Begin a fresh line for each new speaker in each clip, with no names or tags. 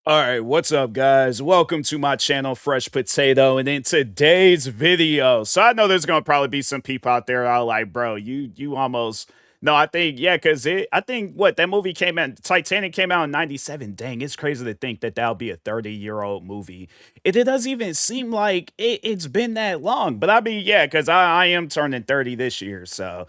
All right, what's up, guys? Welcome to my channel, Fresh Potato. And in today's video, so I know there's gonna probably be some people out there that are like, bro, you almost no, I think, yeah, because I think what that movie came out, Titanic came out in 97. Dang, it's crazy to think that that'll be a 30-year-old movie. It doesn't even seem like it's been that long. But I mean, yeah, because I am turning 30 this year. So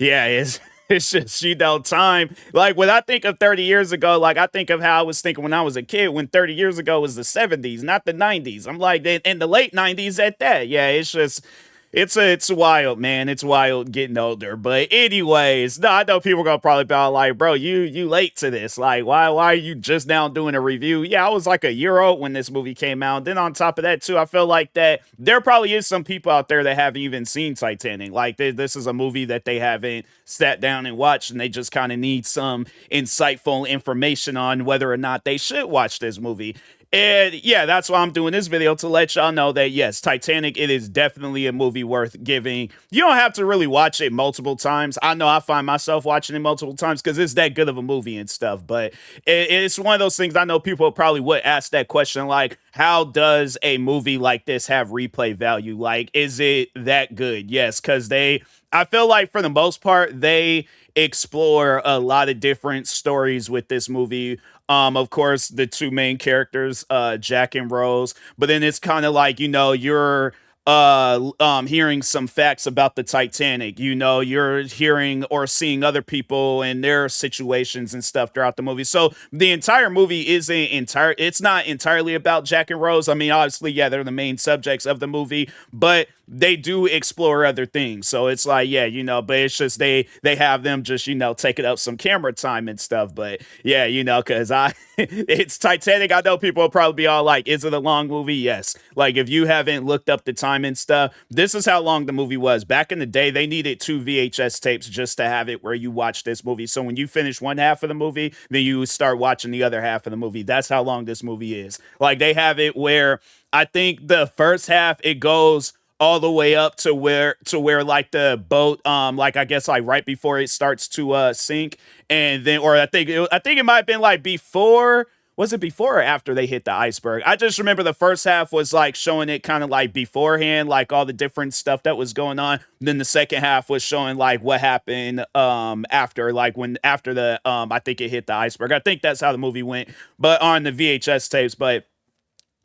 yeah, it's it's just, time. Like when I think of 30 years ago, like I think of how I was thinking when I was a kid, when 30 years ago was the 70s, not the 90s. I'm like in the late 90s at that. Yeah, it's just it's wild, man. It's wild getting older. But anyways, no, I know people are gonna probably be all like, bro, you late to this. Like, why are you just now doing a review? Yeah, I was like a year old when this movie came out. Then on top of that, too, I feel like that there probably is some people out there that haven't even seen Titanic. Like this is a movie that they haven't sat down and watched, and they just kind of need some insightful information on whether or not they should watch this movie. And yeah, that's why I'm doing this video to let y'all know that yes, Titanic, it is definitely a movie worth giving. You don't have to really watch it multiple times. I know I find myself watching it multiple times because it's that good of a movie and stuff. But it's one of those things I know people probably would ask that question like, how does a movie like this have replay value? Like, is it that good? Yes, because I feel like for the most part, they explore a lot of different stories with this movie. Of course, the two main characters, Jack and Rose, but then it's kind of like, you're hearing some facts about the Titanic. You're hearing or seeing other people and their situations and stuff throughout the movie. So the entire movie it's not entirely about Jack and Rose. I mean, obviously, yeah, they're the main subjects of the movie, but they do explore other things. So it's like, yeah, but it's just they have them just, taking up some camera time and stuff. But yeah, because it's Titanic. I know people will probably be all like, is it a long movie? Yes. Like if you haven't looked up the time and stuff, this is how long the movie was. Back in the day, they needed two VHS tapes just to have it where you watch this movie. So when you finish one half of the movie, then you start watching the other half of the movie. That's how long this movie is. Like they have it where I think the first half it goes all the way up to where like the boat like I guess like right before it starts to sink, and then or I think it might have been like before, was it before or after they hit the iceberg? I just remember the first half was like showing it kind of like beforehand, like all the different stuff that was going on. Then the second half was showing like what happened after, like when after the I think it hit the iceberg. I think that's how the movie went, but on the VHS tapes. But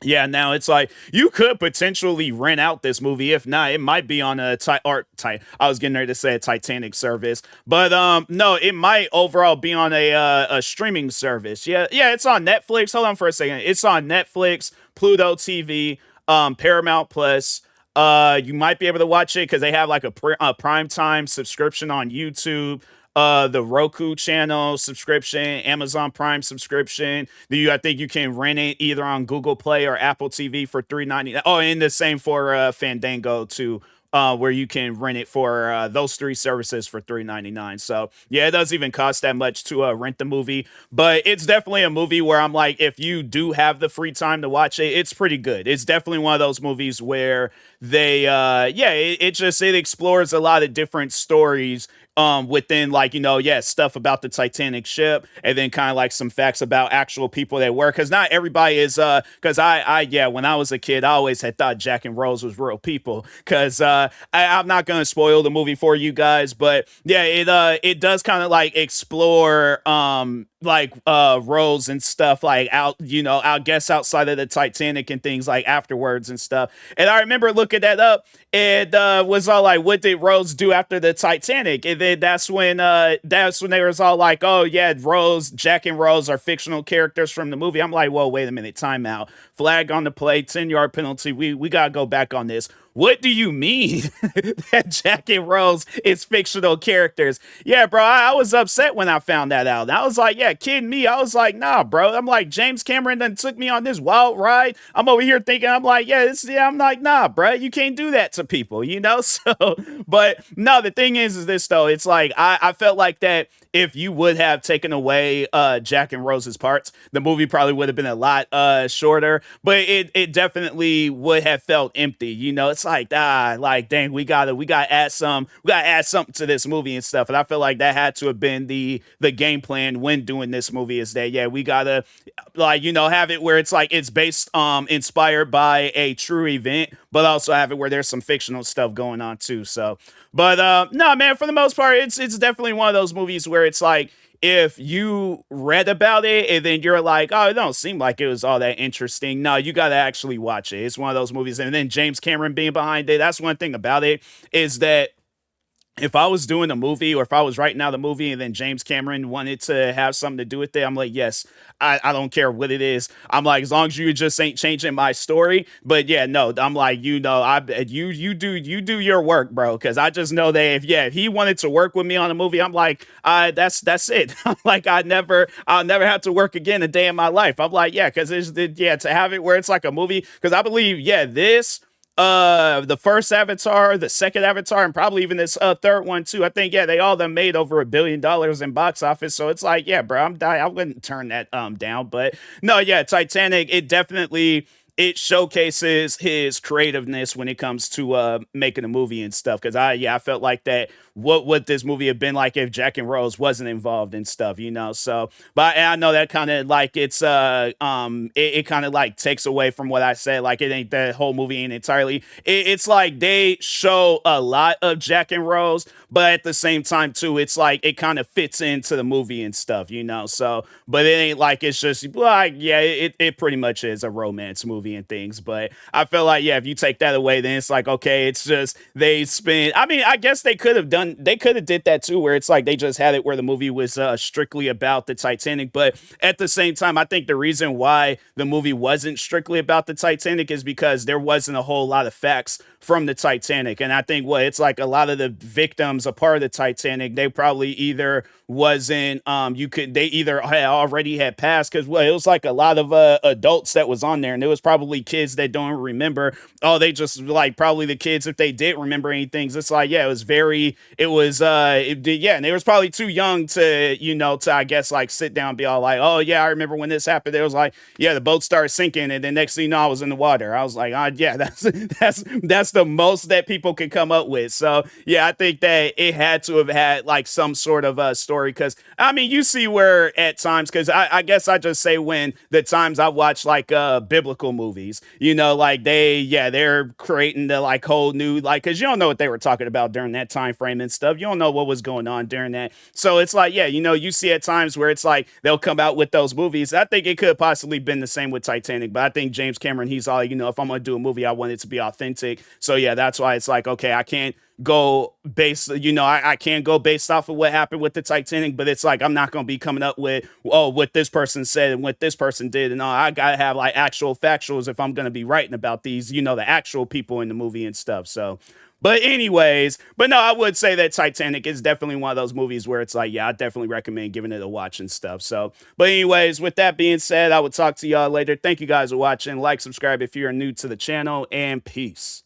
yeah, now it's like you could potentially rent out this movie. If not, it might be on a I was getting ready to say a Titanic service, but no, it might overall be on a streaming service. Yeah, yeah, it's on Netflix. Hold on for a second. It's on Netflix, Pluto TV, Paramount Plus. You might be able to watch it because they have like a prime time subscription on YouTube, the Roku channel subscription, Amazon Prime subscription. I think you can rent it either on Google Play or Apple TV for $3.99. Oh, and the same for Fandango too. Where you can rent it for those three services for $3.99. So yeah, it doesn't even cost that much to rent the movie, but it's definitely a movie where I'm like, if you do have the free time to watch it, it's pretty good. It's definitely one of those movies where it explores a lot of different stories within, like, yeah, stuff about the Titanic ship, and then kind of like some facts about actual people that were, because not everybody is because yeah, when I was a kid, I always had thought Jack and Rose was real people, because I'm not gonna spoil the movie for you guys, but yeah, it does kind of like explore like roles and stuff like out, I guess outside of the Titanic and things like afterwards and stuff. And I remember looking that up, and was all like, what did Rose do after the Titanic? And then that's when they was all like, oh yeah, Jack and Rose are fictional characters from the movie. I'm like, whoa, wait a minute, time out. Flag on the play, 10-yard penalty. We gotta go back on this. What do you mean that Jack and Rose is fictional characters? Yeah, bro, I was upset when I found that out. I was like, yeah, kidding me. I was like, nah, bro. I'm like, James Cameron then took me on this wild ride. I'm over here thinking, I'm like, I'm like, nah, bro, you can't do that to people, So, but no, the thing is this though, it's like, I felt like that if you would have taken away Jack and Rose's parts, the movie probably would have been a lot shorter, but it definitely would have felt empty. It's it's like dang, we gotta add something to this movie and stuff. And I feel like that had to have been the game plan when doing this movie, is that yeah, we gotta like have it where it's like it's based inspired by a true event, but also have it where there's some fictional stuff going on too. So but no man, for the most part, it's definitely one of those movies where it's like if you read about it and then you're like, oh, it don't seem like it was all that interesting. No, you got to actually watch it. It's one of those movies. And then James Cameron being behind it, that's one thing about it, is that if I was doing a movie or if I was writing out a movie and then James Cameron wanted to have something to do with it, I'm like, yes, I don't care what it is. I'm like, as long as you just ain't changing my story. But yeah, no, I'm like, you do your work, bro. Cause I just know that if he wanted to work with me on a movie, I'm like, that's it. I'm like, I'll never have to work again a day in my life. I'm like, yeah, cause to have it where it's like a movie, cause I believe, yeah, this the first Avatar, the second Avatar, and probably even this third one too. I think yeah, they all done made over $1 billion in box office. So it's like yeah, bro, I'm dying. I wouldn't turn that down. But no, yeah, Titanic. It definitely it showcases his creativeness when it comes to making a movie and stuff. Because I felt like that. What would this movie have been like if Jack and Rose wasn't involved and stuff, So, but I know that kind of like it kind of like takes away from what I said. Like it ain't the whole movie ain't entirely. It's like they show a lot of Jack and Rose, but at the same time too, it's like it kind of fits into the movie and stuff. So, but it ain't like it's just like yeah, it pretty much is a romance movie and things. But I feel like yeah, if you take that away, then it's like okay, it's just they spend. I mean, I guess they could have did that too, where it's like they just had it where the movie was strictly about the Titanic. But at the same time, I think the reason why the movie wasn't strictly about the Titanic is because there wasn't a whole lot of facts from the Titanic. And I think what it's like a lot of the victims a part of the Titanic, they probably either wasn't they either had already had passed because well, it was like a lot of adults that was on there, and it was probably kids that don't remember. Oh, they just like probably the kids if they did remember anything. It's like yeah, yeah, and they was probably too young to to I guess like sit down and be all like, oh yeah, I remember when this happened. It was like yeah, the boat started sinking, and then next thing you know, I was in the water. I was like, yeah, that's the most that people can come up with. So yeah, I think that it had to have had like some sort of story because I mean you see where at times because I guess I just say when the times I watch like biblical movies, like they're creating the like whole new like because you don't know what they were talking about during that time frame and stuff. You don't know what was going on during that. So it's like yeah, you see at times where it's like they'll come out with those movies. I think it could have possibly been the same with Titanic, but I think James Cameron he's all if I'm gonna do a movie, I want it to be authentic. So yeah, that's why it's like okay, I can't go based I can't go based off of what happened with the Titanic, but it's like I'm not gonna be coming up with oh what this person said and what this person did and all. I gotta have like actual factuals if I'm gonna be writing about these the actual people in the movie and stuff. So but anyways, but no, I would say that Titanic is definitely one of those movies where it's like, yeah, I definitely recommend giving it a watch and stuff. So, but anyways, with that being said, I will talk to y'all later. Thank you guys for watching. Like, subscribe if you're new to the channel, and peace.